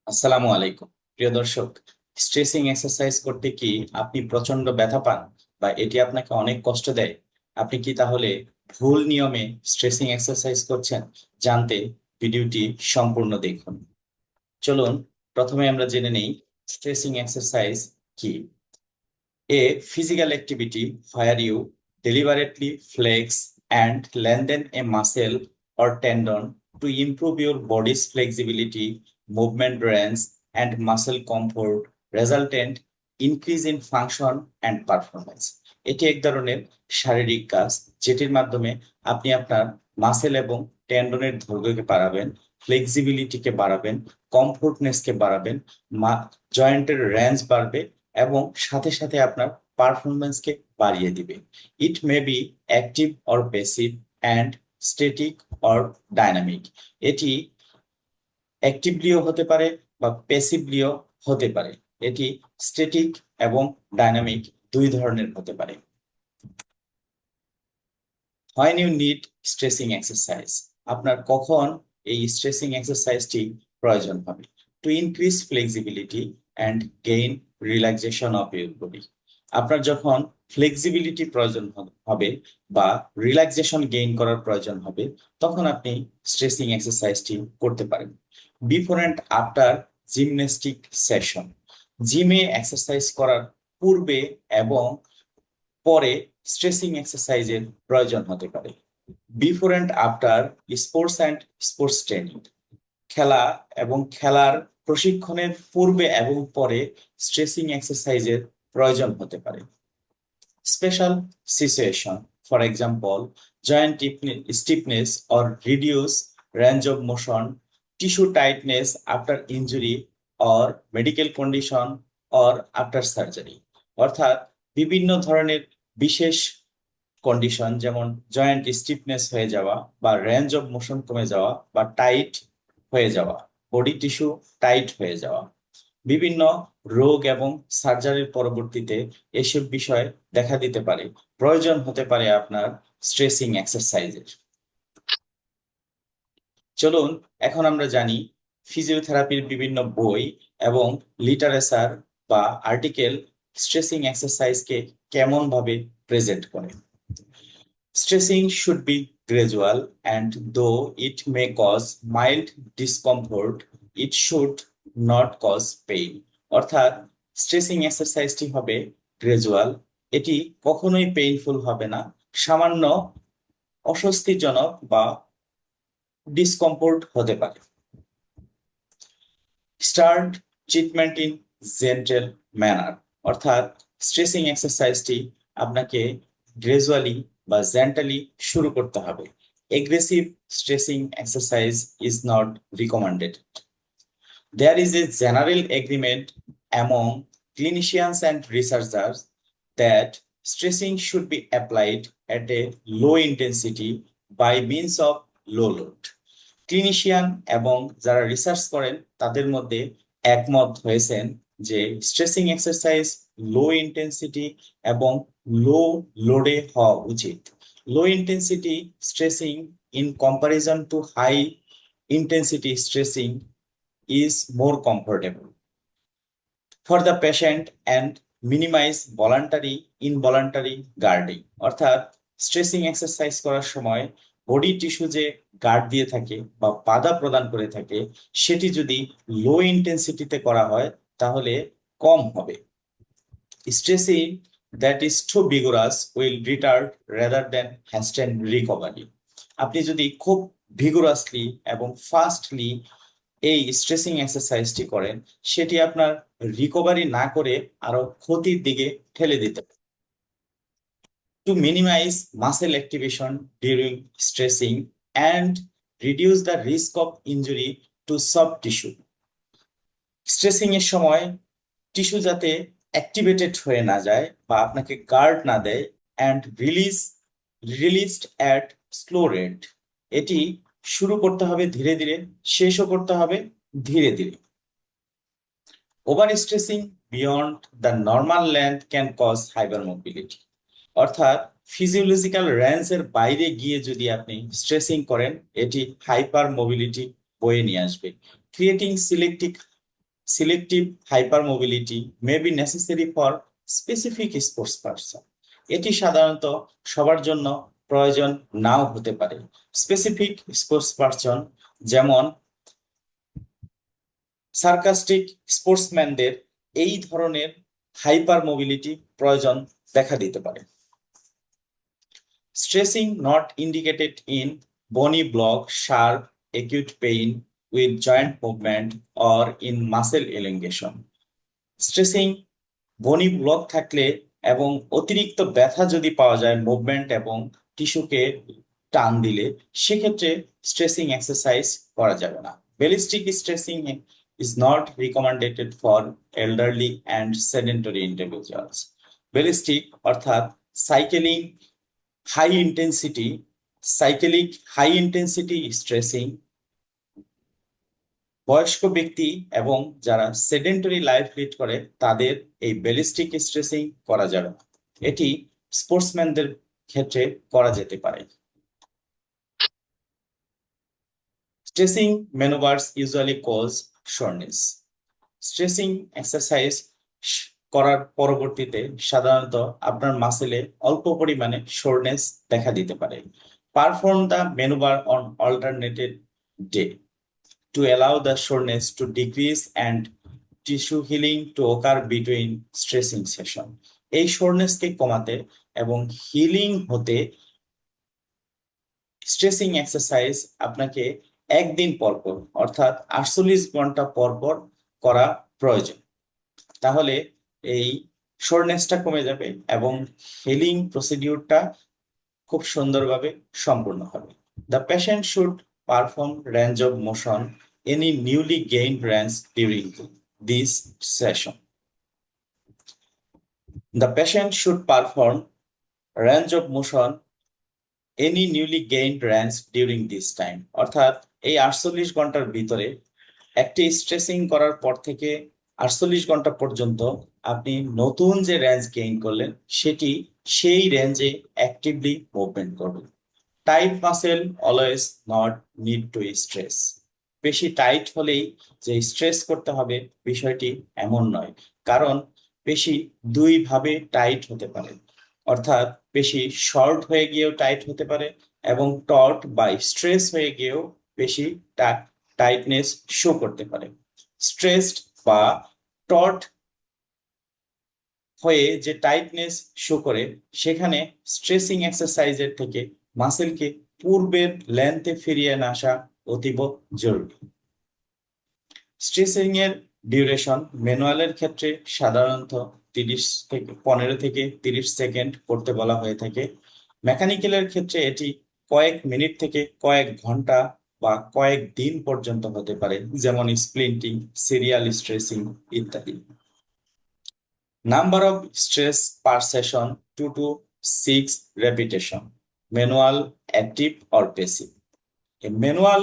আসসালামু আলাইকুম। প্রিয় দর্শক, স্ট্রেচিং এক্সারসাইজ করতে কি আপনি প্রচন্ড ব্যথা পান বা এটি আপনাকে অনেক কষ্ট দেয়? আপনি কি তাহলে ভুল নিয়মে স্ট্রেচিং এক্সারসাইজ করছেন? জানতে ভিডিওটি সম্পূর্ণ দেখুন। চলুন প্রথমে আমরা জেনে নেই স্ট্রেচিং এক্সারসাইজ কি। A physical activity where you deliberately flex and lengthen a muscle or tendon to improve your body's flexibility, movement range, and muscle comfort, resultant increase in function and performance. এটি এক ধরনের শারীরিক কাজ যেটির মাধ্যমে আপনি আপনার মাসেল এবং টেন্ডনের দৈর্ঘ্যকে বাড়াবেন, ফ্লেক্সিবিলিটিকে বাড়াবেন, কমফোর্টনেসকে বাড়াবেন, জয়েন্টের রেঞ্জ বাড়বে এবং সাথে সাথে আপনার পারফরমেন্সকে বাড়িয়ে দিবে। It may be active or passive and static or dynamic. এটি অ্যাক্টিভলিও হতে পারে বা প্যাসিভলিও হতে পারে। এটি স্ট্যাটিক এবং ডাইনামিক দুই ধরনের হতে পারে। When you need stretching exercise, আপনার কখন এই স্ট্রেচিং এক্সারসাইজটি প্রয়োজন হবে? To increase flexibility and gain relaxation of your body. আপনার যখন ফ্লেক্সিবিলিটি প্রয়োজন হবে বা রিল্যাক্সেশন গেইন করার প্রয়োজন হবে, তখন আপনি স্ট্রেচিং এক্সারসাইজটি করতে পারেন। Before and after gymnastic session, জিমে এক্সারসাইজ করার পূর্বে এবং পরে স্ট্রেচিং এক্সারসাইজের প্রয়োজন হতে পারে। Before and after sports and sports training, খেলা এবং খেলার প্রশিক্ষণের পূর্বে এবং পরে স্ট্রেচিং এক্সারসাইজের প্রয়োজন হতে পারে। Special situation, for example joint stiffness or reduce range of motion, tissue tightness after injury or medical condition or after surgery. অর্থাৎ বিভিন্ন ধরনের বিশেষ কন্ডিশন, যেমন জয়েন্ট স্টিফনেস হয়ে যাওয়া বা রেঞ্জ অফ মোশন কমে যাওয়া বা টাইট হয়ে যাওয়া, বডি টিস্যু টাইট হয়ে যাওয়া, বিভিন্ন রোগ এবং সার্জারির পরবর্তীতে এসব বিষয় দেখা দিতে পারে, প্রয়োজন হতে পারে আপনার স্ট্রেচিং এক্সারসাইজের। চলুন এখন আমরা জানি ফিজিওথেরাপির বিভিন্ন বই এবং লিটারেচার বা আর্টিকেল স্ট্রেচিং এক্সারসাইজকে কেমন ভাবে প্রেজেন্ট করে। Stretching should be gradual, and though it may cause mild discomfort, it should not cause pain. অর্থাৎ স্ট্রেচিং এক্সারসাইজটি হবে গ্রাজুয়াল, এটি কখনোই পেইনফুল হবে না, সামান্য অস্বস্তিজনক বা ডিসকমফোর্ট হতে পারে। Start treatment in gentle manner, অর্থাৎ স্ট্রেচিং এক্সারসাইজটি আপনাকে গ্রাজুয়ালি বা জেন্টালি শুরু করতে হবে। Aggressive stretching exercise is not recommended. There is a general agreement among clinicians and researchers that stretching should be applied at a low intensity by means of low load. Clinician এবং যারা research করেন তাদের মধ্যে একমত হয়েছেন যে stretching exercise লো intensity এবং লো লোডে হওয়া উচিত। Low intensity stretching in comparison to high intensity stretching is more comfortable for the patient and minimize voluntary involuntary guarding। অর্থাৎ স্ট্রেচিং এক্সারসাইজ করার সময় বডি টিস্যু যে গার্ড দিয়ে থাকে বা বাধা প্রদান করে থাকে, সেটি যদি লো ইন্টেন্সিটিতে করা হয় তাহলে কম হবে। Stretching that is too vigorous will retard rather than hasten recovery. আপনি যদি খুব ভিগোরাসলি এবং ফাস্টলি এই স্ট্রেচিং এক্সারসাইজটি করেন, সেটি আপনার রিকভারি না করে আরো ক্ষতির দিকে ঠেলে দিতে পারে। To minimize muscle activation during stretching and reduce the risk of injury to soft tissue, stretching এর সময় টিস্যু যাতে অ্যাক্টিভেটেড হয়ে না যায় বা আপনাকে গার্ড না দেয়, and released at slow rate, এটি শুরু করতে হবে ধীরে ধীরে, শেষও করতে হবে ধীরে ধীরে। Over stretching beyond the normal length can cause hypermobility. অর্থাৎ ফিজিওলজিক্যাল রেঞ্জের বাইরে গিয়ে যদি আপনি স্ট্রেচিং করেন, এটি হাইপার মোবিলিটি বয়ে নিয়ে আসবে, creating selective Selective hypermobility may be necessary for specific sports person. এটি সাধারণত সবার জন্য প্রয়োজন নাও হতে পারে। স্পেসিফিক স্পোর্টস পারসন যেমন সার্কাস্টিক স্পোর্টসম্যানদের এই ধরনের হাইপার মোবিলিটি প্রয়োজন দেখা দিতে পারে। Stressing not indicated in bony block, sharp, acute pain with joint movement or in muscle elongation. Stressing বনি ব্লক থাকলে এবং অতিরিক্ত ব্যথা যদি পাওয়া যায় মুভমেন্ট এবং টিস্যুকে টান দিলে, সেক্ষেত্রে স্ট্রেসিং এক্সারসাইজ করা যাবে না। Ballistic tracing is not recommended for elderly and sedentary individuals. Ballistic অর্থাৎ সাইকেলিং হাই ইন্টেন্সিটি স্ট্রেসিং বয়স্ক ব্যক্তি এবং যারা সেডেন্টারি লাইফ লিড করে তাদের এই ব্যালিস্টিক স্ট্রেসিং করা যাবে না। এটি স্পোর্টসম্যানদের ক্ষেত্রে করা যেতে পারে। Stretching manoeuvres usually cause shortness. Stretching exercise করার পরবর্তীতে সাধারণত আপনার মাসেলে অল্প পরিমাণে শর্টনেস দেখা দিতে পারে। Perform the manoeuvre on alternated day to allow the soreness to decrease and tissue healing to occur between stressing session. এই সোরনেসকে কমাতে এবং হিলিং হতে স্ট্রেসিং এক্সারসাইজ আপনাকে একদিন পর পর অর্থাৎ 48 ঘন্টা পর পর করা প্রয়োজন। তাহলে এই সোরনেসটা কমে যাবে এবং হিলিং প্রসিডিউরটা খুব সুন্দরভাবে সম্পূর্ণ হবে। The patient should perform range of motion any newly gained range during this session. The patient should perform range of motion any newly gained range during this time. অর্থাৎ এই 48 ঘন্টার ভিতরে একটি স্ট্রেসিং করার পর থেকে 48 ঘন্টা পর্যন্ত আপনি নতুন যে রেঞ্জ গেইন করলেন সেটি সেই রেঞ্জে অ্যাক্টিভলি মুভমেন্ট করবেন। Tight muscle always not need to stress. পেশি টাইট হলেই যে স্ট্রেস করতে হবে বিষয়টি এমন নয়, কারণ পেশি দুই ভাবে টাইট হতে পারে। অর্থাৎ পেশি শর্ট হয়ে গিয়েও টাইট হতে পারে এবং টট বা স্ট্রেস হয়ে গিয়েও পেশি টাইটনেস শো করতে পারে। স্ট্রেসড বা টট হয়ে যে টাইটনেস শো করে সেখানে স্ট্রেসিং এক্সারসাইজের থেকে মাসেলকে পূর্বের লেন্থে ফিরিয়ে আসা অতীব জরুরি। স্ট্রেসিং এর ডিউরেশন ম্যানুয়ালের ক্ষেত্রে সাধারণত 15 থেকে 30 সেকেন্ড করতে বলা হয়ে থাকে। মেকানিক্যালের ক্ষেত্রে এটি কয়েক মিনিট থেকে কয়েক ঘন্টা বা কয়েক দিন পর্যন্ত হতে পারে, যেমন স্প্লিন্টিং, সিরিয়াল স্ট্রেসিং ইত্যাদি। Number of stress per session 2 to 6 repetition, manual, active or passive. Manual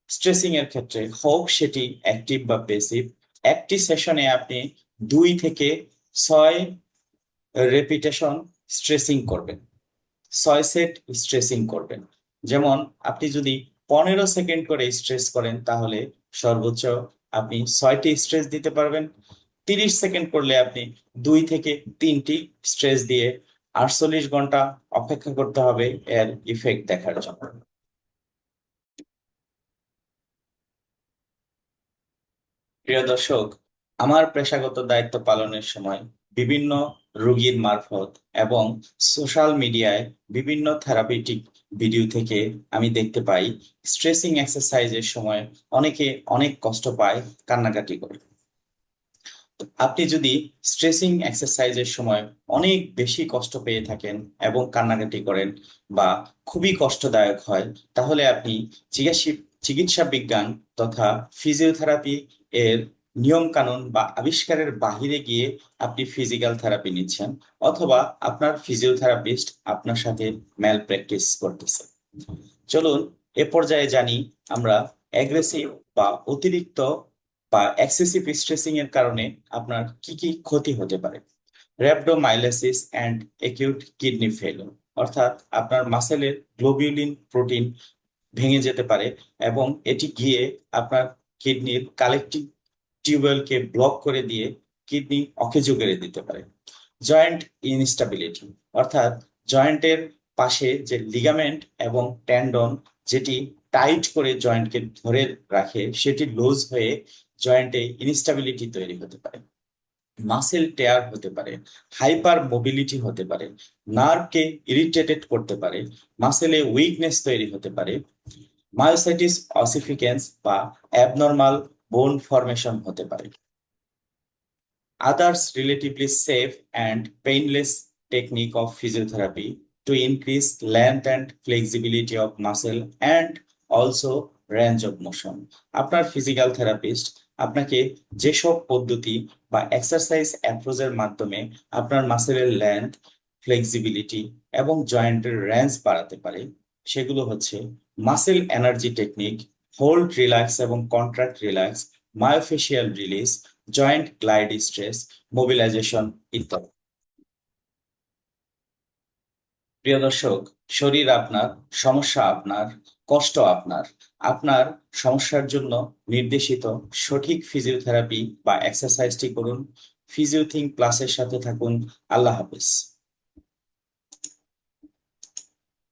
tracing এর ক্ষেত্রে হোক সেটি অ্যাক্টিভ বা প্যাসিভ, একটি সেশনে আপনি 2 থেকে 6 রেপিটেশন স্ট্রেসিং করবেন, 6 সেট স্ট্রেসিং করবেন। যেমন আপনি যদি 15 সেকেন্ড করে স্ট্রেস করেন তাহলে সর্বোচ্চ আপনি 6টি স্ট্রেস দিতে পারবেন। 30 সেকেন্ড করলে আপনি 2 থেকে 3টি স্ট্রেস দিয়ে 48 ঘন্টা অপেক্ষা করতে হবে এর ইফেক্ট দেখার জন্য। প্রিয় দর্শক, আমার পেশাগত দায়িত্ব পালনের সময় বিভিন্ন রোগীর মারফত এবং সোশ্যাল মিডিয়ায় বিভিন্ন থেরাপিউটিক ভিডিও থেকে আমি দেখতে পাই স্ট্রেসিং এক্সারসাইজের সময় অনেকে অনেক কষ্ট পায়, কান্নাকাটি করে। আপনি যদি স্ট্রেসিং এক্সারসাইজের সময় অনেক বেশি কষ্ট পেয়ে থাকেন এবং কান্নাকাটি করেন বা খুবই কষ্টদায়ক হয়, তাহলে আপনি চিকিৎসা বিজ্ঞান তথা ফিজিওথেরাপি এর নিয়ম কানুন বা আবিষ্কারের বাহিরে গিয়ে আপনি ফিজিক্যাল থেরাপি নিচ্ছেন, অথবা আপনার ফিজিওথেরাপিস্ট আপনার সাথে ম্যাল প্র্যাকটিস করতেছে। চলুন এ পর্যায়ে জানি আমরা অ্যাগ্রেসিভ বা অতিরিক্ত বা এক্সেসিভ স্ট্রেসিং এর কারণে আপনার কি কি ক্ষতি হতে পারে। র্যাপডোমাইলেসিস অ্যান্ড অ্যাকিউট কিডনি ফেলিওর, অর্থাৎ আপনার মাসেলের গ্লোবিউলিন প্রোটিন ভেঙে যেতে পারে এবং এটি গিয়ে আপনার কিডনির টিউবওয়েলকে ব্লক করে দিয়ে কিডনি অকেজো করে দিতে পারে। জয়েন্ট ইনস্টাবিলিটি, অর্থাৎ জয়েন্টের পাশে যে লিগামেন্ট এবং টেন্ডন যেটি টাইট করে জয়েন্টকে ধরে রাখে সেটি লুজ হয়ে জয়েন্টে ইনস্টাবিলিটি তৈরি হতে পারে। মাসেল টেয়ার হতে পারে, হাইপার মোবিলিটি হতে পারে, নার্ভকে ইরিটেটেড করতে পারে, মাসেলে উইকনেস তৈরি হতে পারে, মায়োসাইটিস অসিফিকেন্স বা অ্যাবনর্মাল বোন ফরমেশন হতে পারে। Others relatively safe and painless technique of physiotherapy to increase length and flexibility of muscle and also range of motion. আপনার ফিজিক্যাল থেরাপিস্ট আপনাকে যেসব পদ্ধতি বা এক্সারসাইজ অ্যাপ্রোচের মাধ্যমে আপনার মাসেলের লেন্থ, ফ্লেক্সিবিলিটি এবং জয়েন্টের রেঞ্জ বাড়াতে পারে সেগুলো হচ্ছে muscle energy technique, hold relax এবং contract relax, myofascial release, joint glide stress, mobilisation ইত্যাদি। প্রিয় দর্শক, শরীর আপনার, সমস্যা আপনার, কষ্ট আপনার। আপনার সমস্যার জন্য নির্দেশিত সঠিক ফিজিওথেরাপি বা এক্সারসাইজটি করুন। ফিজিওথিং প্লাসের সাথে থাকুন। আল্লাহ হাফেজ।